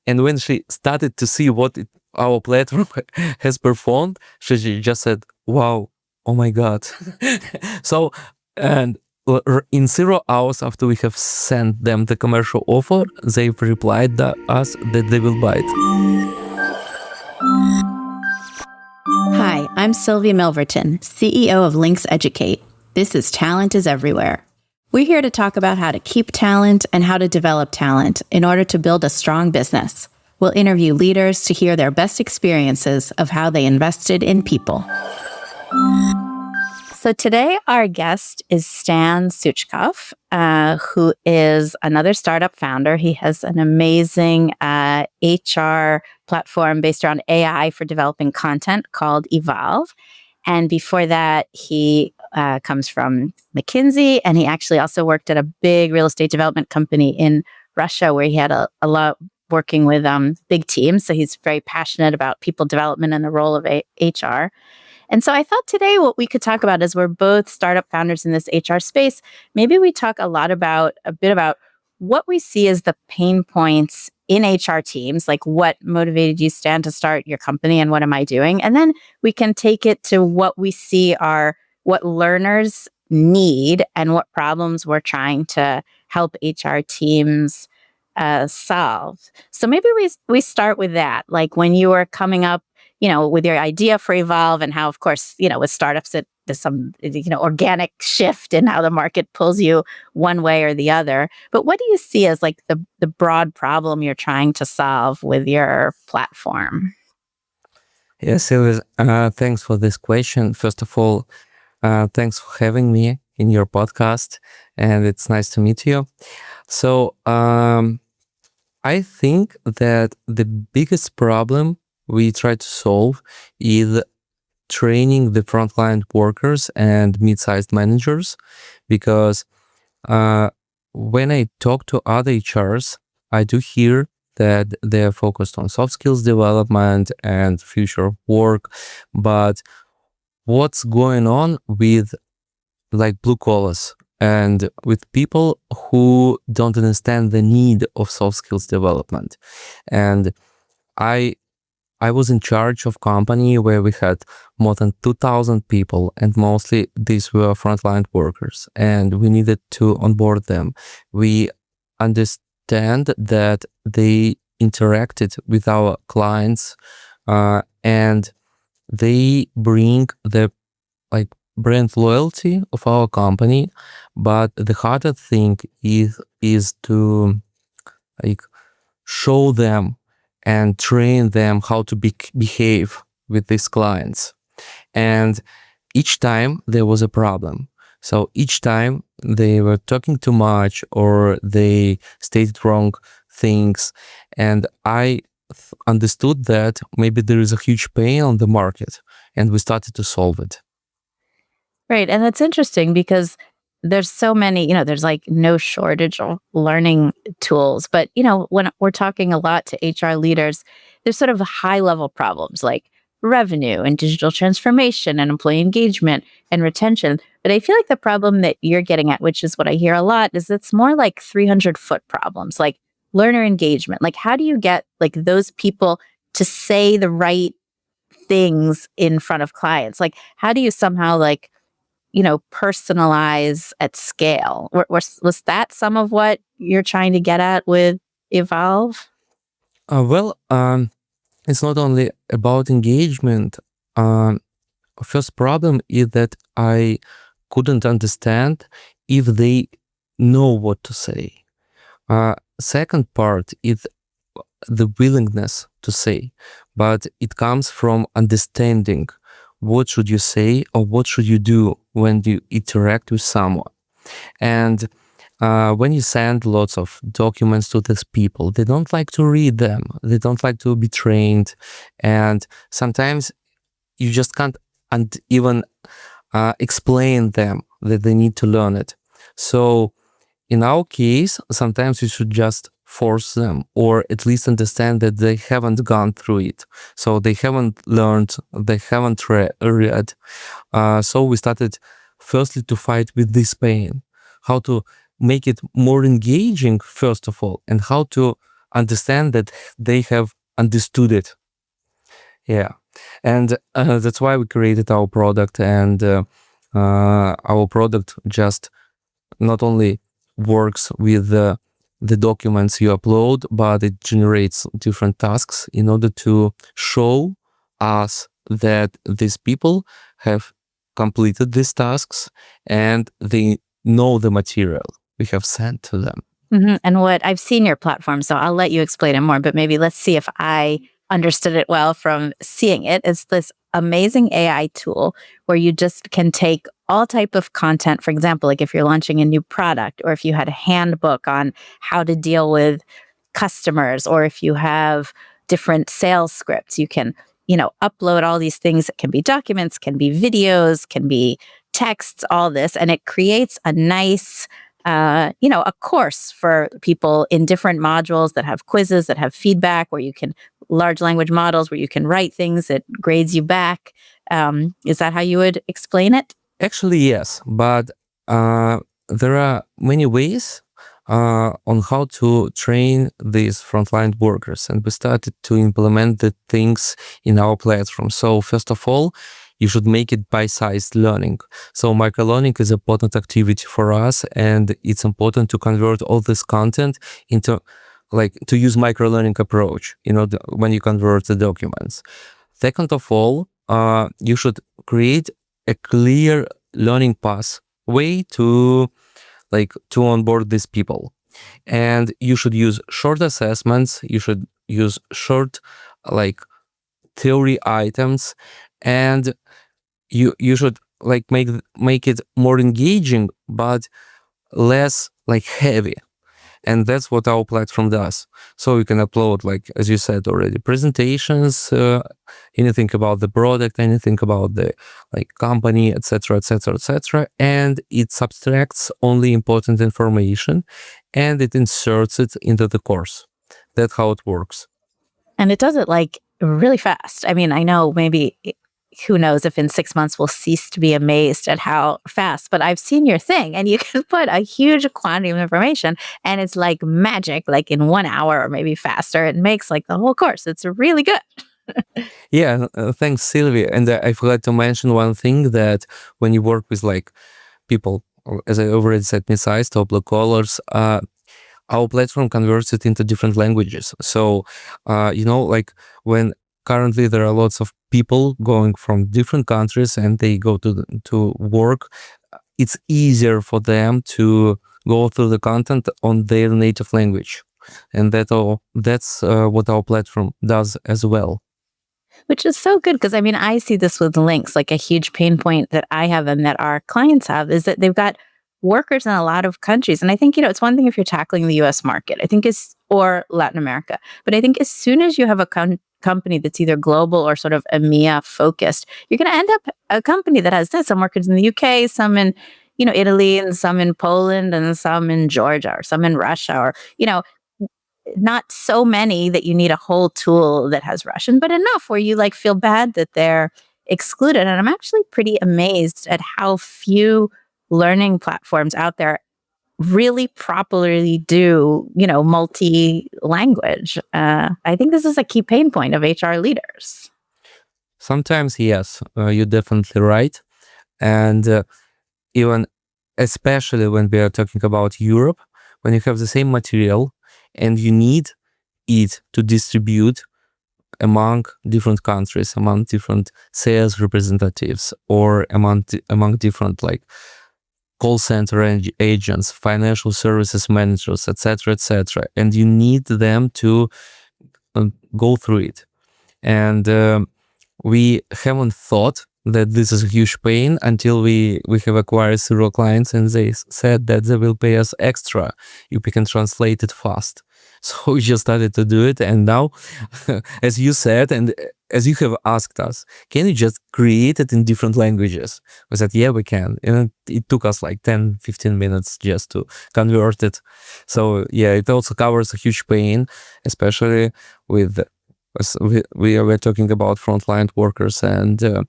And when she started to see what our platform has performed, she just said, wow, oh my God. So, and in 0 hours after we have sent them the commercial offer, they've replied us that they will buy it. Hi, I'm Sylvie Milverton, CEO of Links Educate. This is Talent is Everywhere. We're here to talk about how to keep talent and how to develop talent in order to build a strong business. We'll interview leaders to hear their best experiences of how they invested in people. So today our guest is Stan Suchkov, who is another startup founder. He has an amazing HR platform based around AI for developing content called Evolve. And before that, he comes from McKinsey, and he actually also worked at a big real estate development company in Russia where he had a lot working with big teams. So he's very passionate about people development and the role of HR. And so I thought today what we could talk about is we're both startup founders in this HR space. Maybe we talk a bit about what we see as the pain points in HR teams, like what motivated you, Stan, to start your company and what am I doing? And then we can take it to what we see are what learners need and what problems we're trying to help HR teams solve. So maybe we start with that, like when you were coming up, with your idea for Evolve and how, of course, with startups, there's some, organic shift in how the market pulls you one way or the other. But what do you see as like the broad problem you're trying to solve with your platform? Yes, Sylvie, thanks for this question. First of all, thanks for having me in your podcast, and it's nice to meet you. So I think that the biggest problem we try to solve is training the frontline workers and mid-sized managers, because when I talk to other HRs, I do hear that they're focused on soft skills development and future work, but what's going on with like blue collars and with people who don't understand the need of soft skills development? And I was in charge of company where we had more than 2,000 people, and mostly these were frontline workers, and we needed to onboard them. We understand that they interacted with our clients, and they bring the brand loyalty of our company. But the harder thing is to show them and train them how to behave with these clients. And each time there was a problem. So each time they were talking too much or they stated wrong things. And I understood that maybe there is a huge pain on the market, and we started to solve it. Right. And that's interesting because there's so many, there's like no shortage of learning tools. But, when we're talking a lot to HR leaders, there's sort of high level problems like revenue and digital transformation and employee engagement and retention. But I feel like the problem that you're getting at, which is what I hear a lot, is it's more like 300-foot problems, like learner engagement. Like, how do you get like those people to say the right things in front of clients? Like, how do you somehow personalize at scale? Was that some of what you're trying to get at with Evolve? It's not only about engagement. First problem is that I couldn't understand if they know what to say. Second part is the willingness to say, but it comes from understanding what should you say or what should you do when you interact with someone. And when you send lots of documents to these people, they don't like to read them. They don't like to be trained. And sometimes you just can't even explain them that they need to learn it. So in our case, sometimes you should just force them, or at least understand that they haven't gone through it. So they haven't learned, they haven't read. So we started firstly to fight with this pain, how to make it more engaging, first of all, and how to understand that they have understood it. Yeah. And that's why we created our product. And our product just not only works with the documents you upload, but it generates different tasks in order to show us that these people have completed these tasks and they know the material we have sent to them. And what I've seen your platform, so I'll let you explain it more, but maybe let's see if I understood it well from seeing it. It's this amazing AI tool where you just can take all type of content. For example, like if you're launching a new product, or if you had a handbook on how to deal with customers, or if you have different sales scripts, you can, upload all these things. It can be documents, can be videos, can be texts, all this, and it creates a nice a course for people in different modules that have quizzes, that have feedback, where you can large language models, where you can write things, it grades you back. Is that how you would explain it? Actually, yes, but there are many ways on how to train these frontline workers, and we started to implement the things in our platform. So first of all, you should make it bite-sized learning. So microlearning is an important activity for us, and it's important to convert all this content into, to use microlearning approach, when you convert the documents. Second of all, you should create a clear learning pathway to onboard these people. And you should use short assessments, you should use short, theory items, and you should make it more engaging but less heavy. And that's what our platform does. So you can upload, as you said already, presentations, anything about the product, anything about the company, etc., etc., etc. And it subtracts only important information and it inserts it into the course. That's how it works. And it does it really fast. I mean, I know maybe who knows if in 6 months we'll cease to be amazed at how fast, but I've seen your thing and you can put a huge quantity of information and it's like magic, in 1 hour or maybe faster. It makes the whole course. It's really good. Yeah, thanks, Sylvie. And I forgot to mention one thing, that when you work with people, as I already said, mid-sized or blue collars, our platform converts it into different languages. So, when currently there are lots of people going from different countries and they go to work, it's easier for them to go through the content on their native language. And that's what our platform does as well. Which is so good because I see this with links, a huge pain point that I have and that our clients have is that they've got workers in a lot of countries. And I think, it's one thing if you're tackling the US market, or Latin America. But I think as soon as you have a company that's either global or sort of EMEA focused, you're going to end up a company that has some workers in the UK, some in, Italy, and some in Poland, and some in Georgia, or some in Russia, or, not so many that you need a whole tool that has Russian, but enough where you feel bad that they're excluded. And I'm actually pretty amazed at how few learning platforms out there really properly do, multi-language. I think this is a key pain point of HR leaders. Sometimes, yes, you're definitely right. And even especially when we are talking about Europe, when you have the same material and you need it to distribute among different countries, among different sales representatives, or among different call center agents, financial services managers, etc., etc. And you need them to go through it. And we haven't thought that this is a huge pain until we have acquired several clients and they said that they will pay us extra if we can translate it fast. So we just started to do it. And now, as you said, and as you have asked us, can you just create it in different languages? We said, yeah, we can. And it took us 10, 15 minutes just to convert it. So yeah, it also covers a huge pain, especially with, we are talking about frontline workers and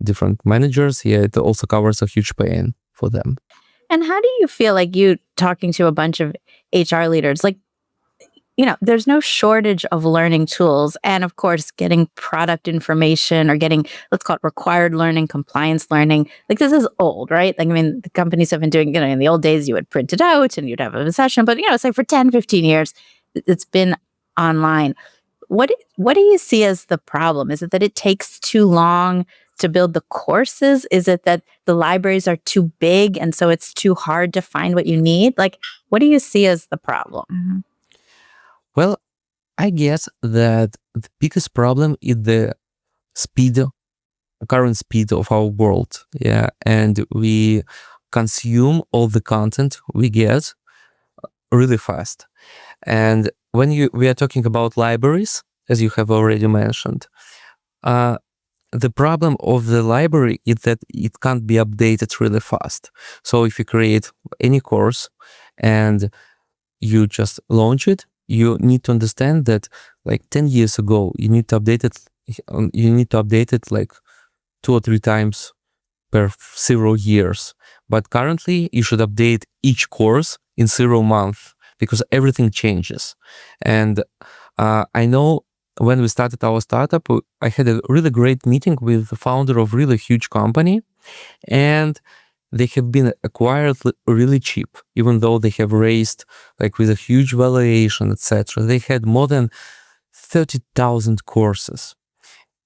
different managers. Yeah, it also covers a huge pain for them. And how do you feel you talking to a bunch of HR leaders? there's no shortage of learning tools. And of course, getting product information or getting, let's call it required learning, compliance learning. Like this is old, right? Like, I mean, the companies have been doing, in the old days, you would print it out and you'd have a session, but, it's like for 10, 15 years, it's been online. What do you see as the problem? Is it that it takes too long to build the courses? Is it that the libraries are too big and so it's too hard to find what you need? Like, what do you see as the problem? Well, I guess that the biggest problem is the speed, current speed of our world. Yeah. And we consume all the content we get really fast. And when we are talking about libraries, as you have already mentioned, the problem of the library is that it can't be updated really fast. So if you create any course and you just launch it, you need to understand that like 10 years ago, you need to update it like 2 or 3 times per several years. But currently, you should update each course in 0 month because everything changes. And I know when we started our startup, I had a really great meeting with the founder of really huge company, and they have been acquired really cheap, even though they have raised like with a huge valuation, etc. They had more than 30,000 courses.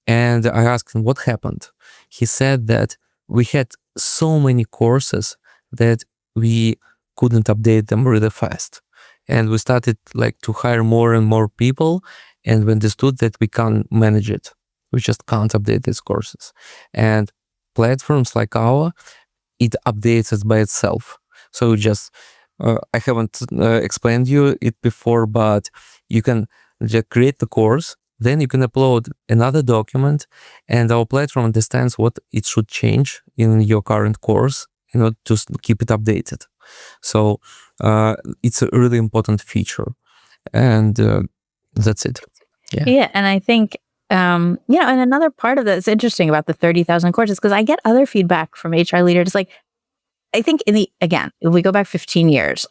And I asked him what happened. He said that we had so many courses that we couldn't update them really fast. And we started like to hire more and more people, and we understood that we can't manage it. We just can't update these courses. And platforms like our, it updates it by itself. So just, I haven't explained you it before, but you can just create the course, then you can upload another document, and our platform understands what it should change in your current course in order to keep it updated. So it's a really important feature, and that's it. Yeah, and I think and another part of that's interesting about the 30,000 courses, because I get other feedback from HR leaders. Like, I think again, if we go back 15 years,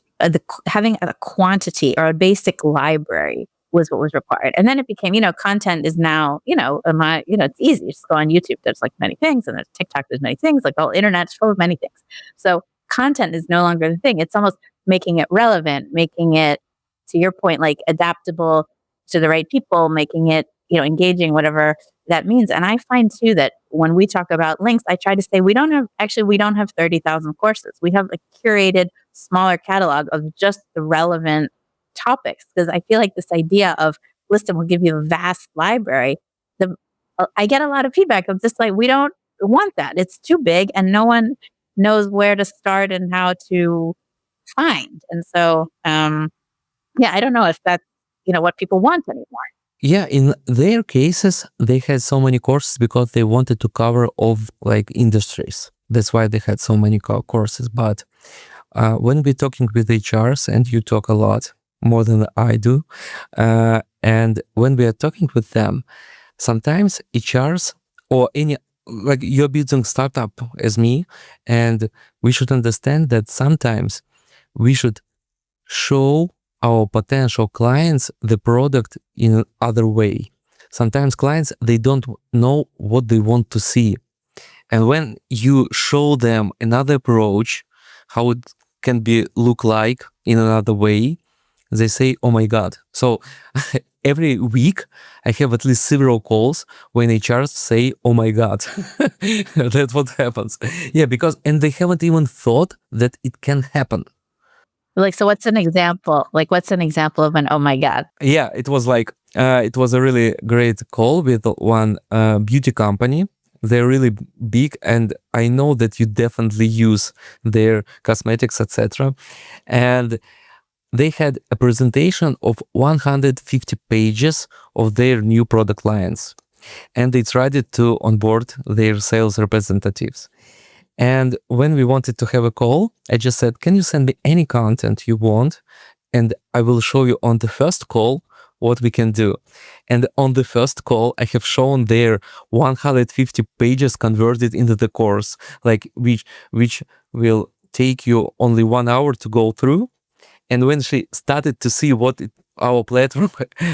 having a quantity or a basic library was what was required. And then it became, content is now, it's easy. You just go on YouTube. There's like many things, and there's TikTok. There's many things. Like the whole internet's full of many things. So content is no longer the thing. It's almost making it relevant, making it, to your point, like adaptable to the right people, making it, engaging, whatever that means. And I find too that when we talk about links, I try to say we don't have 30,000 courses. We have a curated smaller catalog of just the relevant topics, because I feel like this idea of listen, will give you a vast library. I get a lot of feedback of just like, we don't want that. It's too big and no one knows where to start and how to find. And so, I don't know if that's, what people want anymore. Yeah, in their cases, they had so many courses because they wanted to cover all like industries. That's why they had so many courses. But when we're talking with HRs, and you talk a lot more than I do, and when we are talking with them, sometimes HRs or any, like you're building startup as me, and we should understand that sometimes we should show our potential clients the product in other way. Sometimes clients, they don't know what they want to see. And when you show them another approach, how it can be look like in another way, they say, oh my God. So every week I have at least several calls when HRs say, oh my God. That's what happens. Yeah, and they haven't even thought that it can happen. Like, so what's an example? Like, what's an example of an, oh my God? Yeah, it was like, it was a really great call with one beauty company. They're really big, and I know that you definitely use their cosmetics, etc. And they had a presentation of 150 pages of their new product lines. And they tried it to onboard their sales representatives. And when we wanted to have a call, I just said, can you send me any content you want? And I will show you on the first call what we can do. And on the first call, I have shown their 150 pages converted into the course, like which will take you only 1 hour to go through. And when she started to see our platform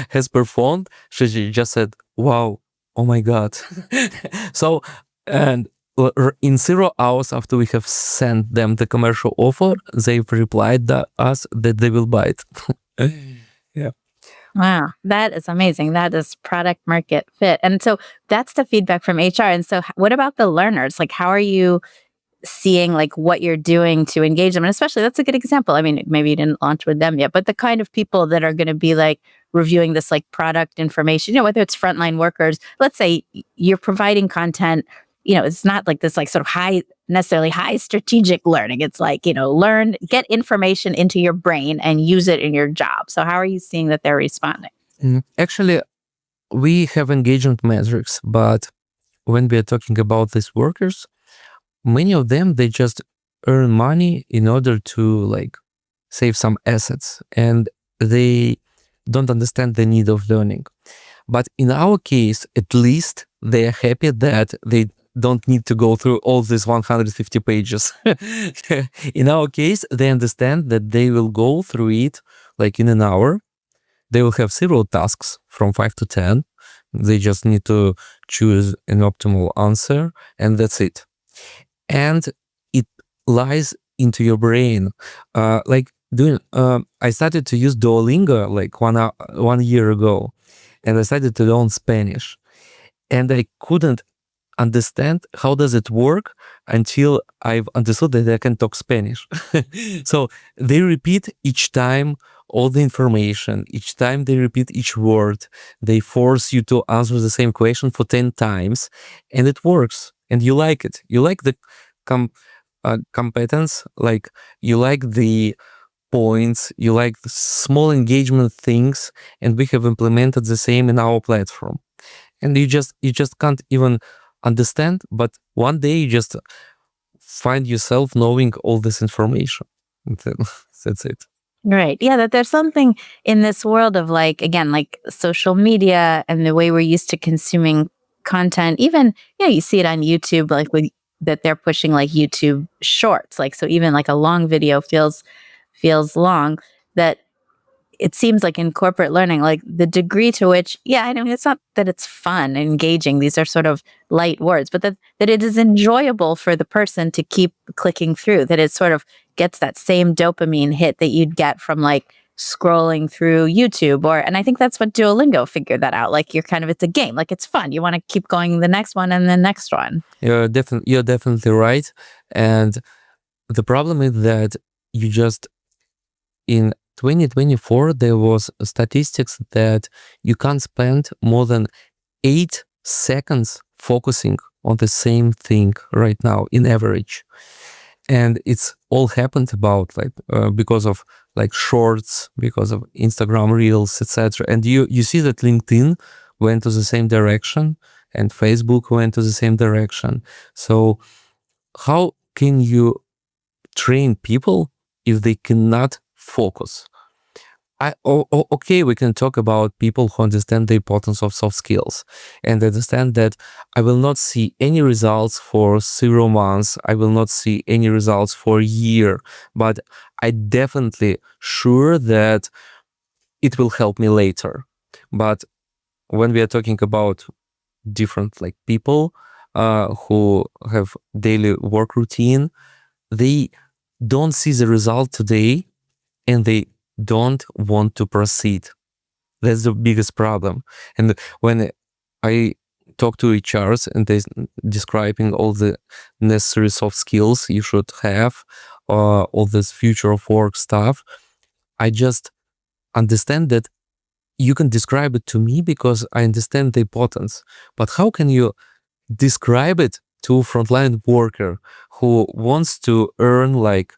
has performed, she just said, wow, oh my God. So, and in 0 hours after we have sent them the commercial offer, they've replied us that they will buy it. Yeah. Wow, that is amazing. That is product market fit. And so that's the feedback from HR. And so what about the learners? Like, how are you seeing like what you're doing to engage them? And especially, that's a good example. I mean, maybe you didn't launch with them yet, but the kind of people that are going to be like reviewing this like product information, whether it's frontline workers, let's say you're providing content, it's not like this like sort of necessarily high strategic learning. It's like, get information into your brain and use it in your job. So how are you seeing that they're responding? Actually, we have engagement metrics, but when we are talking about these workers, many of them, they just earn money in order to like save some assets, and they don't understand the need of learning. But in our case, at least they are happy that they don't need to go through all these 150 pages. In our case, they understand that they will go through it like in an hour. They will have several tasks from 5 to 10. They just need to choose an optimal answer, and that's it. And it lies into your brain. I started to use Duolingo like 1 year ago, and I started to learn Spanish. And I couldn't understand how does it work until I've understood that I can talk Spanish. So they repeat each time all the information. Each time they repeat each word. They force you to answer the same question for 10 times, and it works. And you like it. You like the competence, like you like the points, you like the small engagement things, and we have implemented the same in our platform. And you just can't even understand, but one day you just find yourself knowing all this information. That's it. Right. Yeah, that there's something in this world of like, again, like social media and the way we're used to consuming content. Even, you see it on YouTube, like that they're pushing like YouTube shorts. Like, so even like a long video feels long. That it seems like in corporate learning, like the degree to which, I mean, it's not that it's fun and engaging. These are sort of light words, but that it is enjoyable for the person to keep clicking through, that it sort of gets that same dopamine hit that you'd get from like scrolling through YouTube and I think that's what Duolingo figured that out. Like it's a game, like it's fun. You want to keep going the next one and the next one. You're definitely right. And the problem is that you just, in 2024, there was statistics that you can't spend more than 8 seconds focusing on the same thing right now in average. And it's all happened about because of like shorts, because of Instagram reels, etc. And you see that LinkedIn went to the same direction and Facebook went to the same direction. So how can you train people if they cannot focus? Okay, we can talk about people who understand the importance of soft skills and understand that I will not see any results for 0 months. I will not see any results for a year, but I definitely sure that it will help me later. But when we are talking about different like people who have daily work routine, they don't see the result today and they don't want to proceed. That's the biggest problem. And when I talk to HRs and they're describing all the necessary soft skills you should have, all this future of work stuff, I just understand that you can describe it to me because I understand the importance. But how can you describe it to a frontline worker who wants to earn like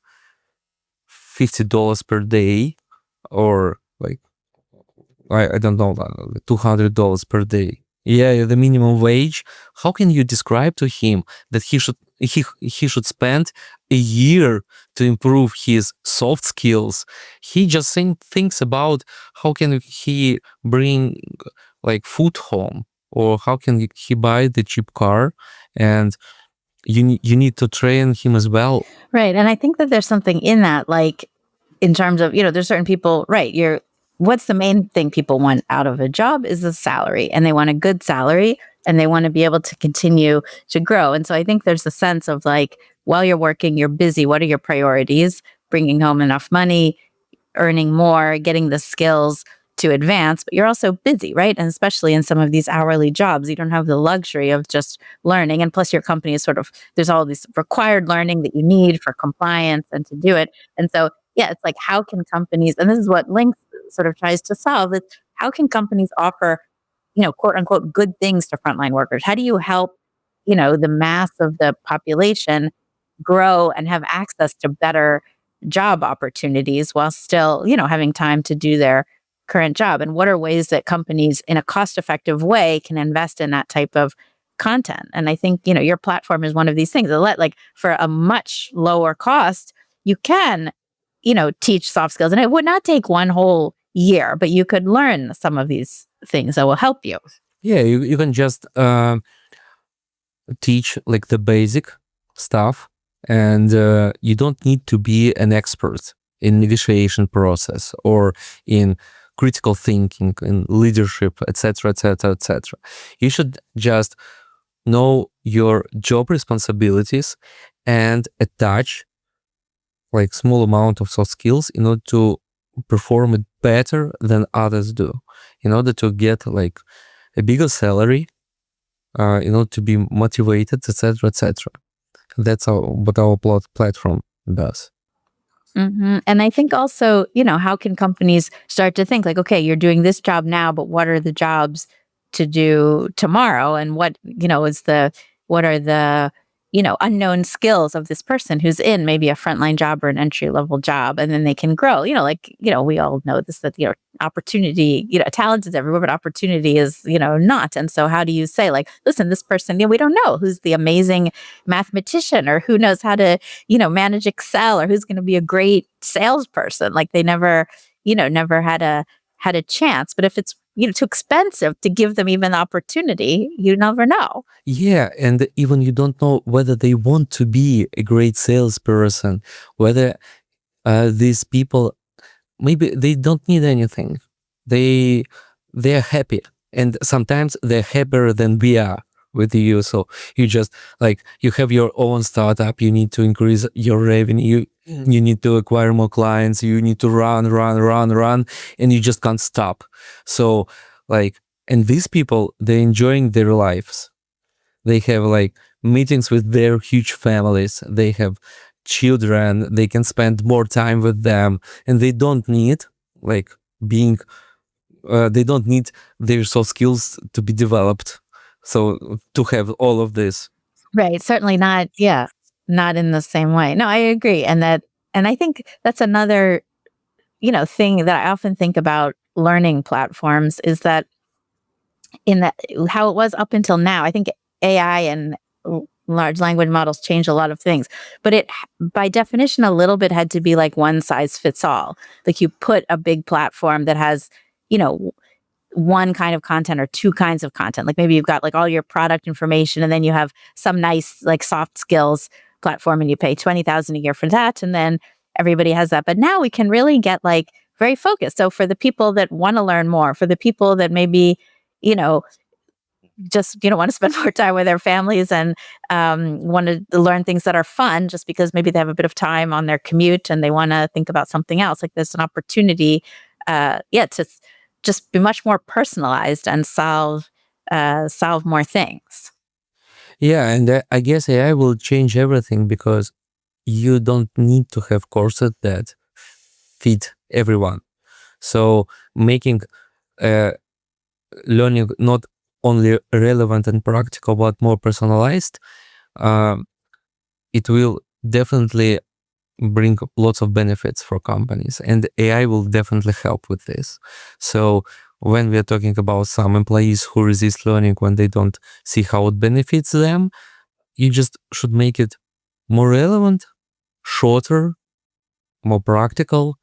$50 per day or like I don't know, $200 per day? Yeah, the minimum wage. How can you describe to him that he should spend a year to improve his soft skills? He just thinks about how can he bring like food home, or how can he buy the cheap car, and you need to train him as well. Right. And I think that there's something in that, like in terms of, there's certain people, right? what's the main thing people want out of a job is the salary, and they want a good salary, and they want to be able to continue to grow. And so I think there's a sense of like, while you're working, you're busy. What are your priorities? Bringing home enough money, earning more, getting the skills to advance, but you're also busy, right? And especially in some of these hourly jobs, you don't have the luxury of just learning. And plus, your company is sort of, there's all this required learning that you need for compliance and to do it. And so, yeah, it's like, how can companies, and this is what Link sort of tries to solve, it's how can companies offer, quote unquote, good things to frontline workers? How do you help, the mass of the population grow and have access to better job opportunities while still, having time to do their current job? And what are ways that companies in a cost-effective way can invest in that type of content? And I think, your platform is one of these things that like for a much lower cost, you can, teach soft skills. And it would not take one whole year, but you could learn some of these things that will help you. Yeah, you can just teach like the basic stuff, and you don't need to be an expert in negotiation process or in critical thinking, in leadership, etc., etc., etc. You should just know your job responsibilities and attach like small amount of soft skills in order to perform it better than others do, in order to get like a bigger salary, in order to be motivated, etc., etc. That's what our platform does. And I think also, how can companies start to think like, okay, you're doing this job now, but what are the jobs to do tomorrow? And what are the, unknown skills of this person who's in maybe a frontline job or an entry level job, and then they can grow, we all know this, that, opportunity, talent is everywhere, but opportunity is, not. And so how do you say like, listen, this person, we don't know who's the amazing mathematician or who knows how to, manage Excel, or who's going to be a great salesperson. Like they never had a chance. But if it's, too expensive to give them even the opportunity, you never know. Yeah, and even you don't know whether they want to be a great salesperson, whether these people, maybe they don't need anything. They're happy, and sometimes they're happier than we are with you. So you just like, you have your own startup, you need to increase your revenue, you need to acquire more clients, you need to run, and you just can't stop. So like, and these people, they're enjoying their lives. They have like meetings with their huge families, they have children, they can spend more time with them, and they don't need like they don't need their soft skills to be developed. So to have all of this. Right. Certainly not. Yeah. Not in the same way. No, I agree. And I think that's another, thing that I often think about learning platforms is that how it was up until now, I think AI and large language models change a lot of things, but it, by definition, a little bit had to be like one size fits all. Like you put a big platform that has, one kind of content or two kinds of content. Like maybe you've got like all your product information, and then you have some nice like soft skills platform, and you pay $20,000 a year for that, and then everybody has that. But now we can really get like very focused. So for the people that want to learn more, for the people that maybe, just want to spend more time with their families and want to learn things that are fun, just because maybe they have a bit of time on their commute and they want to think about something else. Like there's an opportunity, to just be much more personalized and solve more things. Yeah, and I guess AI will change everything, because you don't need to have courses that fit everyone. So making learning not only relevant and practical, but more personalized, it will definitely bring lots of benefits for companies, and AI will definitely help with this. So when we are talking about some employees who resist learning when they don't see how it benefits them, you just should make it more relevant, shorter, more practical,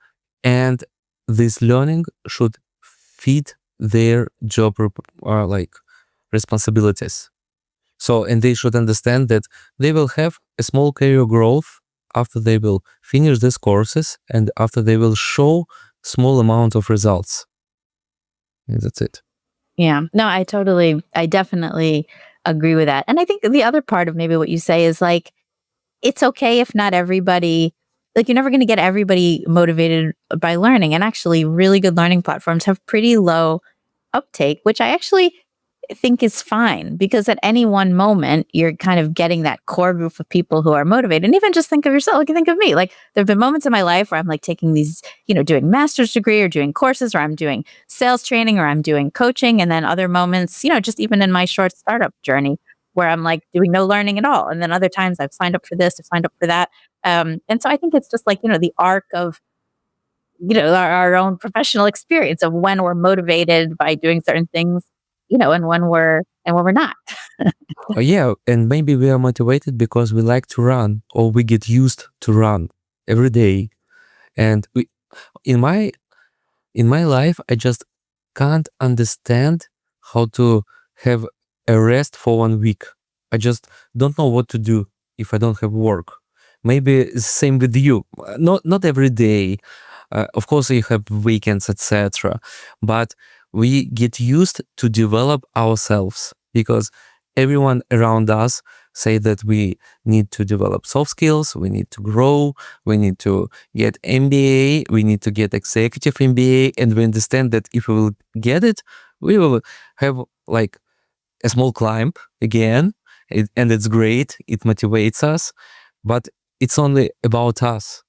and this learning should fit their job like responsibilities. So, and they should understand that they will have a small career growth after they will finish these courses, and after they will show small amount of results. And that's it. Yeah. No, I definitely agree with that. And I think the other part of maybe what you say is like, it's okay if not everybody, like you're never going to get everybody motivated by learning. And actually, really good learning platforms have pretty low uptake, which I actually think is fine because at any one moment, you're kind of getting that core group of people who are motivated. And even just think of yourself, like think of me. Like there have been moments in my life where I'm like taking these, doing master's degree or doing courses or I'm doing sales training or I'm doing coaching. And then other moments, just even in my short startup journey where I'm like doing no learning at all. And then other times I've signed up for this, I've signed up for that. And so I think it's just like, the arc of our own professional experience of when we're motivated by doing certain things, and when we're not. Yeah, and maybe we are motivated because we like to run or we get used to run every day. And in my life, I just can't understand how to have a rest for 1 week. I just don't know what to do if I don't have work. Maybe it's same with you. Not every day. Of course, you have weekends, etc. But we get used to develop ourselves because everyone around us say that we need to develop soft skills, we need to grow, we need to get MBA, we need to get executive MBA, and we understand that if we will get it, we will have like a small climb again, and it's great, it motivates us, but it's only about us.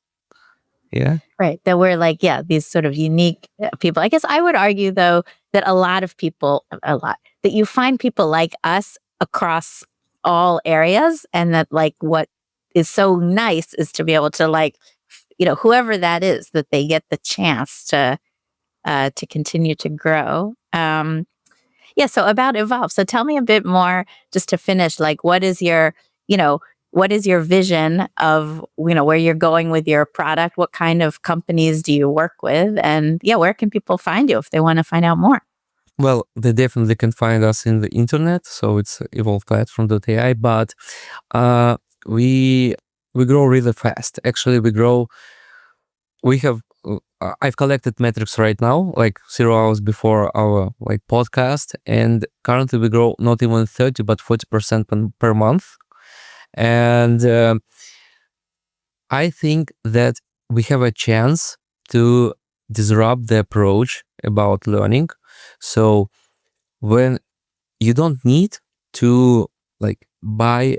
Yeah. Right. That we're like, these sort of unique people. I guess I would argue, though, that that you find people like us across all areas. And that like what is so nice is to be able to like, whoever that is, that they get the chance to continue to grow. So about Evolve. So tell me a bit more just to finish, like what is your vision of, where you're going with your product? What kind of companies do you work with? And where can people find you if they want to find out more? Well, they definitely can find us in the internet. So it's evolveplatform.ai, but we grow really fast. Actually, I've collected metrics right now, like 0 hours before our podcast. And currently we grow not even 30, but 40% per month. And I think that we have a chance to disrupt the approach about learning. So when you don't need to buy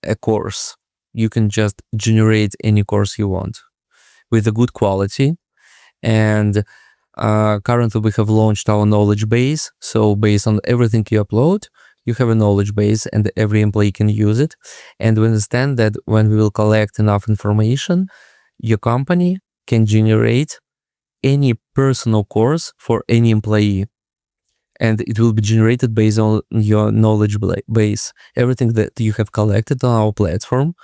a course, you can just generate any course you want with a good quality. And currently we have launched our knowledge base. So based on everything you upload, you have a knowledge base and every employee can use it. And we understand that when we will collect enough information, your company can generate any personal course for any employee. And it will be generated based on your knowledge base. Everything that you have collected on our platform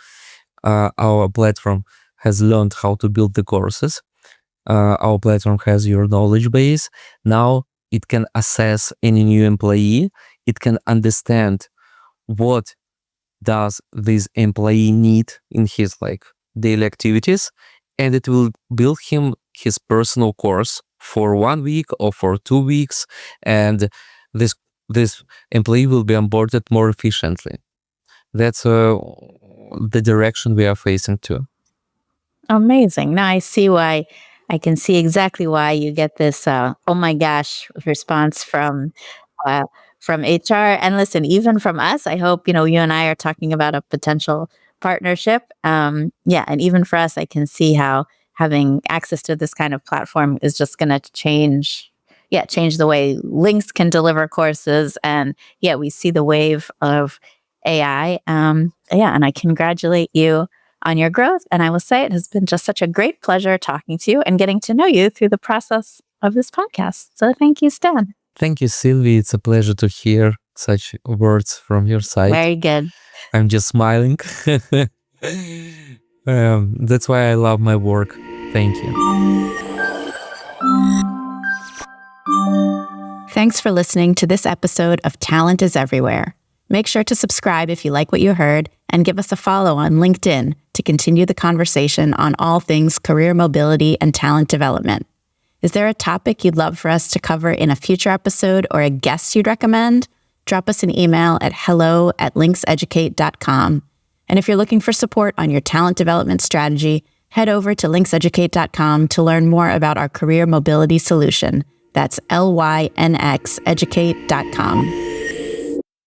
has learned how to build the courses. Our platform has your knowledge base. Now it can assess any new employee. It can understand what does this employee need in his daily activities, and it will build him his personal course for 1 week or for 2 weeks, and this employee will be onboarded more efficiently. That's the direction we are facing to. Amazing. Now I can see exactly why you get this oh my gosh response from HR. And listen, even from us, I hope, you and I are talking about a potential partnership. And even for us, I can see how having access to this kind of platform is just going to change the way Links can deliver courses. And we see the wave of AI. And I congratulate you on your growth. And I will say it has been just such a great pleasure talking to you and getting to know you through the process of this podcast. So thank you, Stan. Thank you, Sylvie. It's a pleasure to hear such words from your side. Very good. I'm just smiling. That's why I love my work. Thank you. Thanks for listening to this episode of Talent is Everywhere. Make sure to subscribe if you like what you heard and give us a follow on LinkedIn to continue the conversation on all things career mobility and talent development. Is there a topic you'd love for us to cover in a future episode or a guest you'd recommend? Drop us an email at hello@linkseducate.com. And if you're looking for support on your talent development strategy, head over to linkseducate.com to learn more about our career mobility solution. That's LYNXeducate.com.